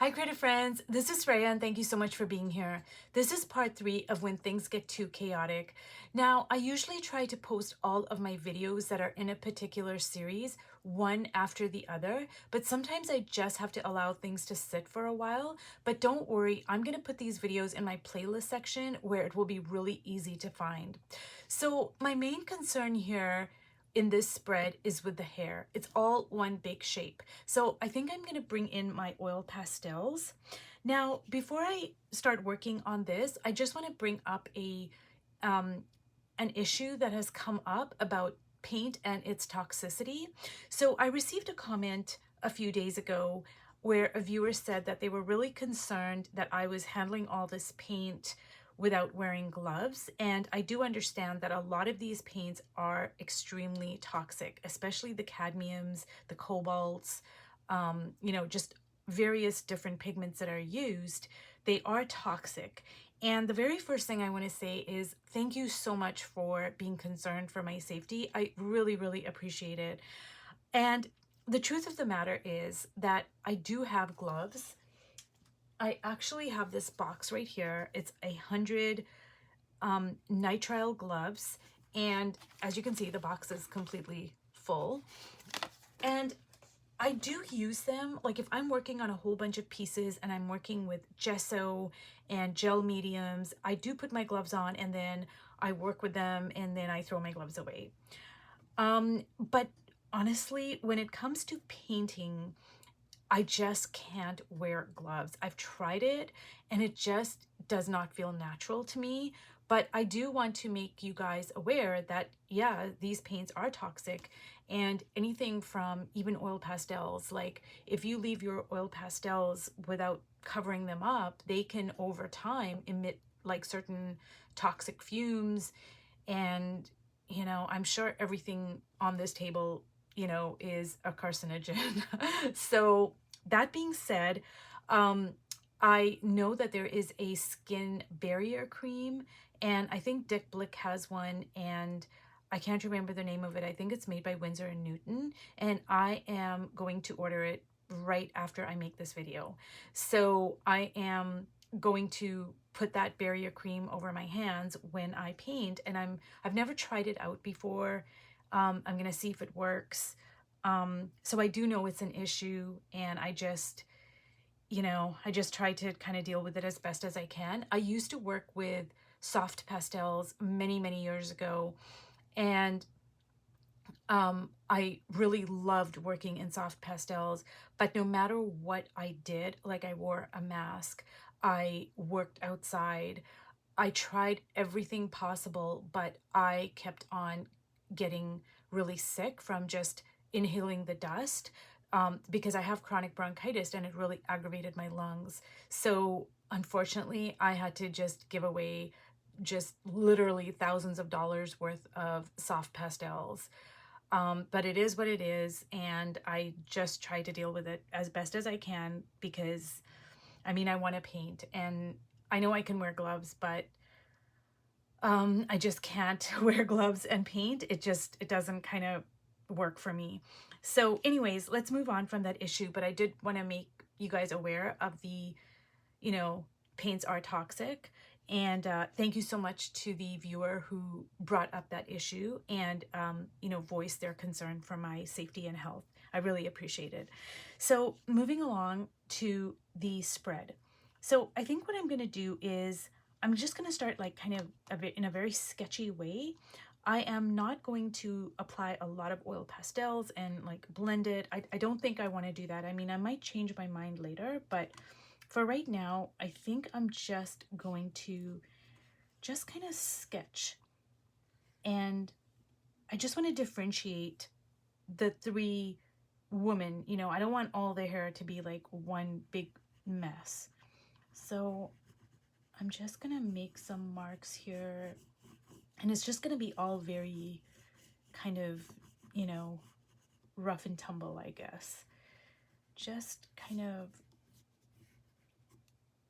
Hi creative friends, this is Rhea and thank you so much for being here. This is part 3 of when things get too chaotic. Now, I usually try to post all of my videos that are in a particular series, one after the other, but sometimes I just have to allow things to sit for a while. But don't worry, I'm going to put these videos in my playlist section where it will be really easy to find. So my main concern here in this spread is with the hair. It's all one big shape. So I think I'm going to bring in my oil pastels. Now, before I start working on this, I just want to bring up an issue that has come up about paint and its toxicity. So I received a comment a few days ago where a viewer said that they were really concerned that I was handling all this paint without wearing gloves. And I do understand that a lot of these paints are extremely toxic, especially the cadmiums, the cobalts, just various different pigments that are used. They are toxic. And the very first thing I want to say is thank you so much for being concerned for my safety. I really, really appreciate it. And the truth of the matter is that I do have gloves. I actually have this box right here. It's 100 nitrile gloves. And as you can see, the box is completely full. And I do use them, like if I'm working on a whole bunch of pieces and I'm working with gesso and gel mediums, I do put my gloves on and then I work with them and then I throw my gloves away. But honestly, when it comes to painting, I just can't wear gloves. I've tried it and it just does not feel natural to me. But I do want to make you guys aware that, yeah, these paints are toxic, and anything from even oil pastels, like if you leave your oil pastels without covering them up, they can over time emit like certain toxic fumes. And, I'm sure everything on this table, is a carcinogen. So that being said, um, I know that there is a skin barrier cream, and I think Dick Blick has one, and I can't remember the name of it. I think it's made by Winsor and Newton, and I am going to order it right after I make this video. So I am going to put that barrier cream over my hands when I paint, and I've never tried it out before. I'm gonna see if it works. So I do know it's an issue, and I just try to kind of deal with it as best as I can. I used to work with soft pastels many, many years ago, and I really loved working in soft pastels, but no matter what I did, like I wore a mask, I worked outside, I tried everything possible, but I kept on getting really sick from just inhaling the dust, because I have chronic bronchitis and it really aggravated my lungs. So unfortunately, I had to just give away just literally thousands of dollars worth of soft pastels. But it is what it is, and I just try to deal with it as best as I can because, I mean, I want to paint, and I know I can wear gloves, but I just can't wear gloves and paint. It doesn't kind of work for me. So anyways, let's move on from that issue, but I did want to make you guys aware of the, you know, paints are toxic. And thank you so much to the viewer who brought up that issue and, voiced their concern for my safety and health. I really appreciate it. So moving along to the spread. So I think what I'm going to do is I'm just going to start like kind of in a very sketchy way. I am not going to apply a lot of oil pastels and like blend it. I don't think I want to do that. I mean, I might change my mind later, but for right now, I think I'm just going to just kind of sketch. And I just want to differentiate the three women. I don't want all their hair to be like one big mess. So I'm just going to make some marks here. And it's just going to be all very kind of, rough and tumble, I guess. Just kind of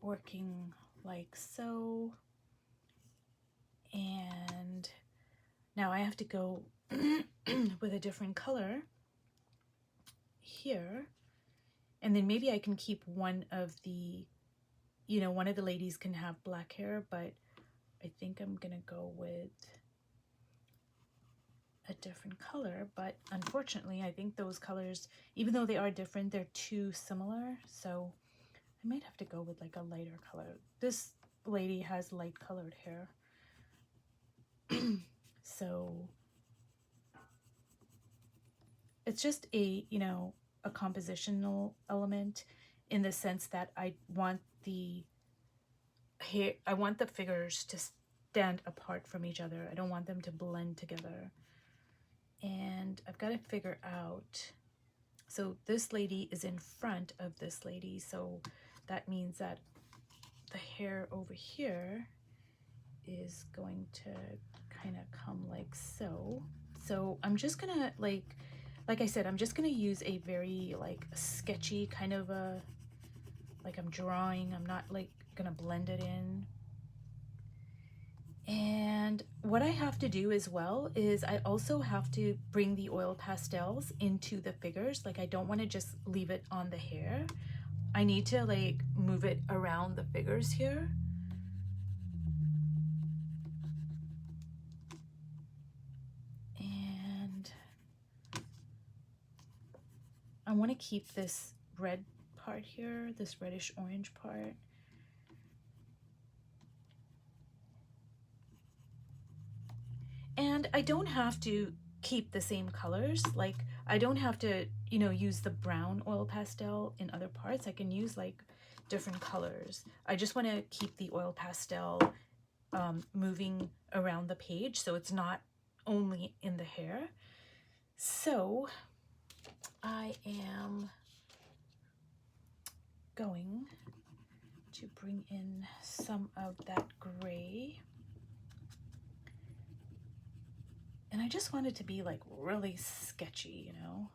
working like so. And now I have to go with a different color here And then maybe I can keep one of the, you know, one of the ladies can have black hair, but I think I'm gonna go with a different color. But unfortunately, I think those colors, even though they are different, they're too similar. So I might have to go with like a lighter color. This lady has light colored hair. So it's just a, you know, a compositional element in the sense that I want the hair, I want the figures to stand apart from each other. I don't want them to blend together. And I've got to figure out, so this lady is in front of this lady, so that means that the hair over here is going to kind of come like so. So I'm just gonna like I said, I'm just gonna use a very like sketchy kind of a, like I'm drawing, I'm not like gonna blend it in. And what I have to do as well is I also have to bring the oil pastels into the figures. Like I don't want to just leave it on the hair. I need to like move it around the figures here. And I want to keep this red part here, this reddish orange part. And I don't have to keep the same colors. Like I don't have to, you know, use the brown oil pastel in other parts. I can use like different colors. I just want to keep the oil pastel moving around the page so it's not only in the hair. So I am going to bring in some of that gray. And I just want it to be like really sketchy, you know?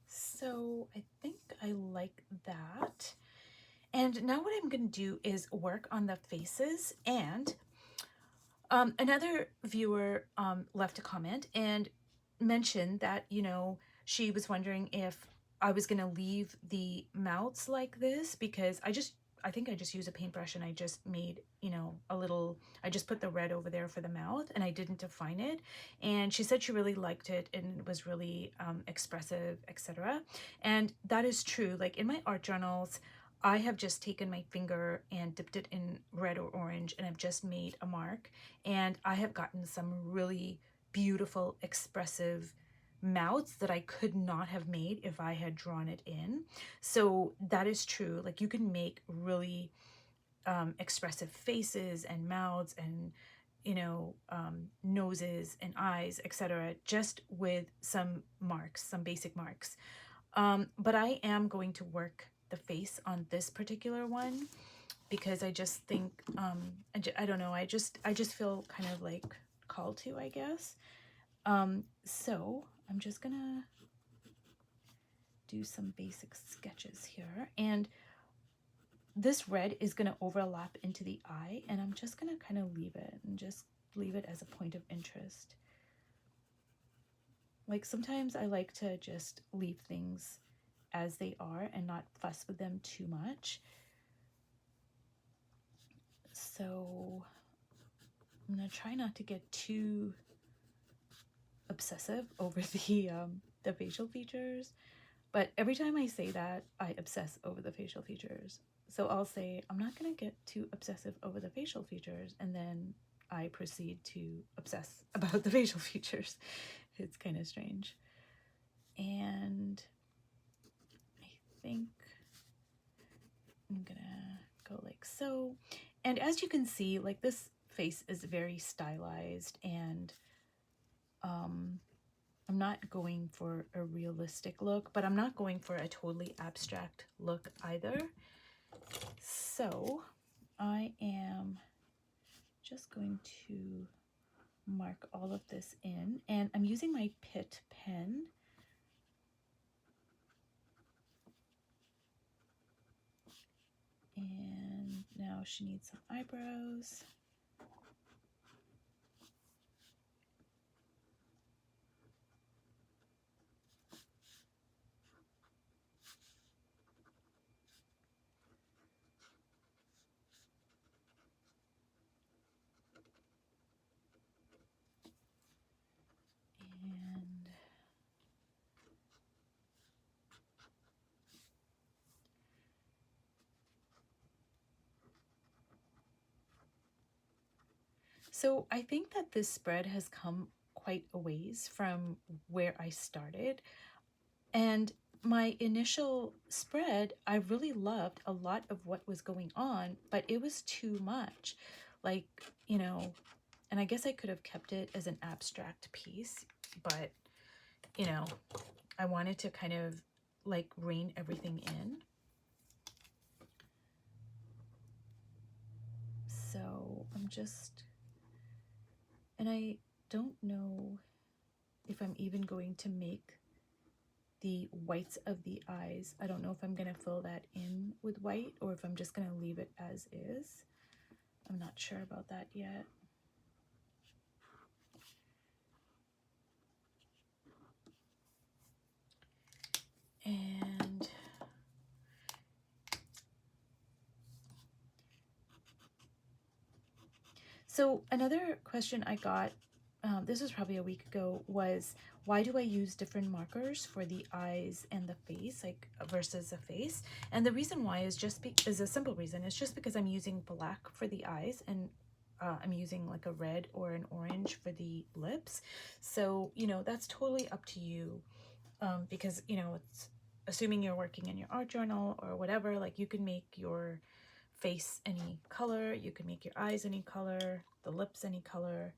So I think I like that. And now what I'm going to do is work on the faces. And another viewer left a comment and mentioned that, you know, she was wondering if I was going to leave the mouths like this, because I think I just used a paintbrush and I just made, you know, a little, I just put the red over there for the mouth and I didn't define it. And she said she really liked it and it was really expressive, etc. And that is true. Like in my art journals, I have just taken my finger and dipped it in red or orange and I've just made a mark. And I have gotten some really beautiful, expressive mouths that I could not have made if I had drawn it in. So that is true. Like you can make really expressive faces and mouths and, you know, noses and eyes, etc., just with some marks, some basic marks. But I am going to work the face on this particular one because I just think, I don't know, I just feel kind of like called to, I guess. So I'm just gonna do some basic sketches here. And this red is gonna overlap into the eye and I'm just gonna kind of leave it and just leave it as a point of interest. Like sometimes I like to just leave things as they are and not fuss with them too much. So I'm gonna try not to get too obsessive over the facial features, but every time I say that, I obsess over the facial features. So I'll say I'm not gonna get too obsessive over the facial features, and then I proceed to obsess about the facial features. It's kind of strange. And I think I'm gonna go like so. And as you can see, like this face is very stylized and I'm not going for a realistic look, but I'm not going for a totally abstract look either. So I am just going to mark all of this in, and I'm using my Pitt pen. now she needs some eyebrows. And so I think that this spread has come quite a ways from where I started. And my initial spread, I really loved a lot of what was going on, but it was too much. Like, you know, and I guess I could have kept it as an abstract piece, but, you know, I wanted to kind of like rein everything in. So I'm just, and I don't know if I'm even going to make the whites of the eyes. I don't know if I'm going to fill that in with white or if I'm just going to leave it as is. I'm not sure about that yet. And so another question I got, this was probably a week ago, was why do I use different markers for the eyes and the face, like versus the face? And the reason why is is a simple reason. It's just because I'm using black for the eyes and I'm using like a red or an orange for the lips. So, you know, that's totally up to you, because, you know, it's assuming you're working in your art journal or whatever, like you can make your face any color, you can make your eyes any color, the lips any color.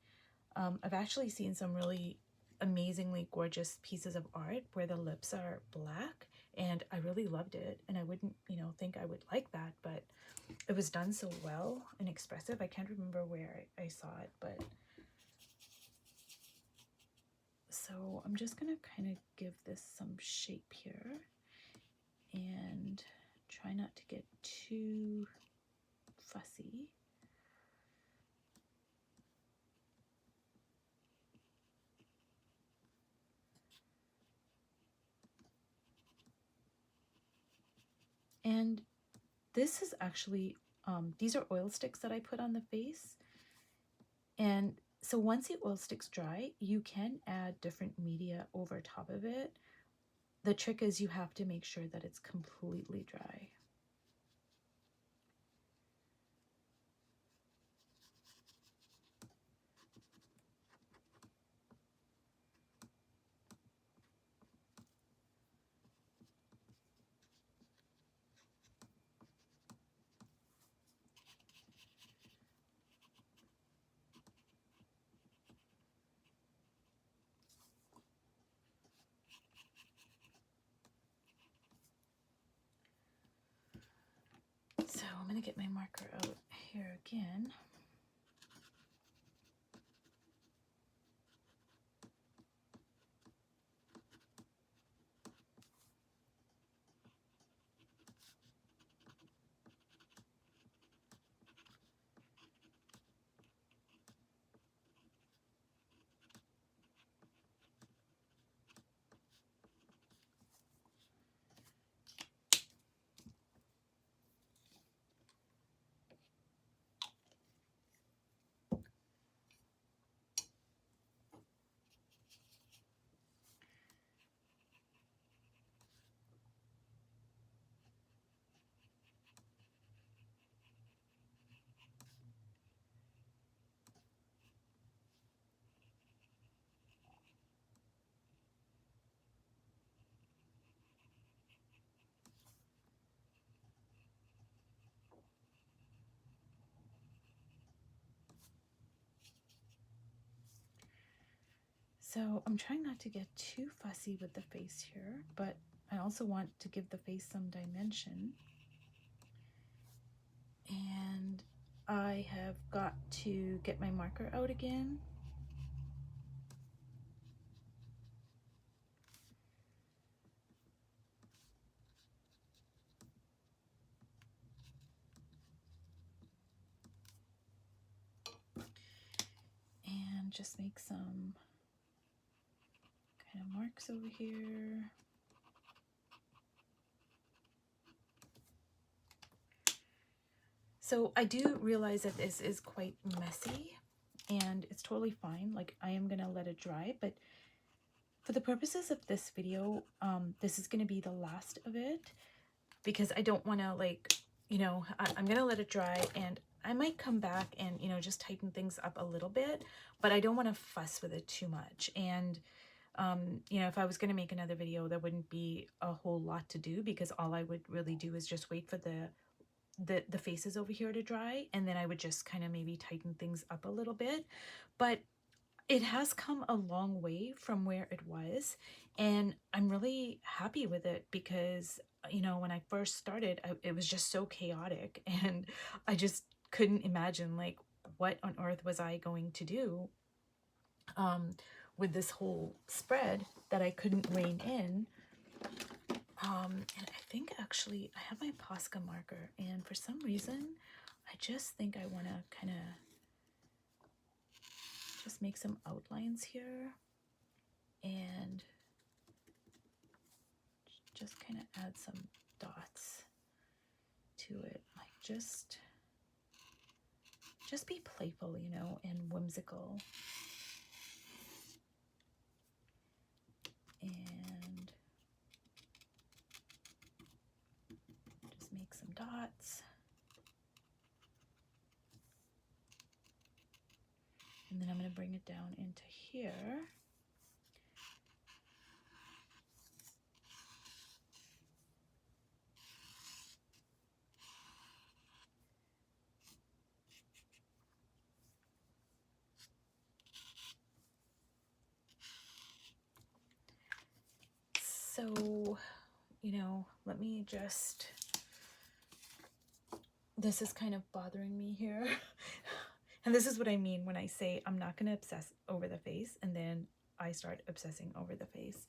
I've actually seen some really amazingly gorgeous pieces of art where the lips are black, and I really loved it. And I wouldn't, you know, think I would like that, but it was done so well and expressive. I can't remember where I saw it, but so I'm just gonna kind of give this some shape here and try not to get too fussy. And this is actually, these are oil sticks that I put on the face. And so once the oil sticks dry, you can add different media over top of it. The trick is you have to make sure that it's completely dry. So I'm gonna get my marker out here again. So I'm trying not to get too fussy with the face here, but I also want to give the face some dimension. And I have got to get my marker out again. just make some kind of marks over here. So I do realize that this is quite messy, and it's totally fine. Like, I am gonna let it dry, but for the purposes of this video, this is gonna be the last of it, because I don't want to, like, you know, I'm gonna let it dry, and I might come back and, you know, just tighten things up a little bit, but I don't want to fuss with it too much. And you know, if I was going to make another video, there wouldn't be a whole lot to do, because all I would really do is just wait for the faces over here to dry, and then I would just kind of maybe tighten things up a little bit. But it has come a long way from where it was, and I'm really happy with it, because, you know, when I first started, it was just so chaotic, and I just couldn't imagine, like, what on earth was I going to do with this whole spread that I couldn't rein in. And I think actually I have my Posca marker, and for some reason I just think I want to kind of just make some outlines here and just kind of add some dots to it. Like, just be playful, you know, and whimsical. And just make some dots. And then I'm going to bring it down into here. So, you know, let me just, this is kind of bothering me here. And this is what I mean when I say I'm not going to obsess over the face, and then I start obsessing over the face.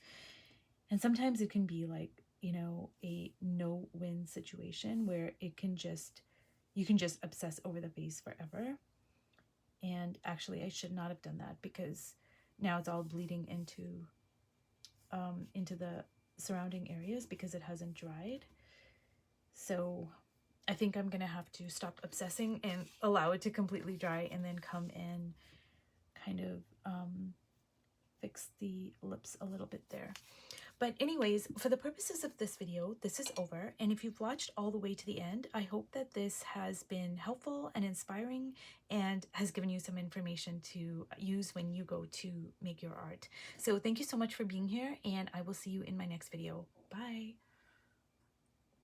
And sometimes it can be like, you know, a no-win situation where it can just, you can just obsess over the face forever. And actually I should not have done that, because now it's all bleeding into the surrounding areas because it hasn't dried. So I think I'm gonna have to stop obsessing and allow it to completely dry, and then come and kind of fix the lips a little bit there. But anyways, for the purposes of this video, this is over. And if you've watched all the way to the end, I hope that this has been helpful and inspiring, and has given you some information to use when you go to make your art. So thank you so much for being here, and I will see you in my next video. Bye.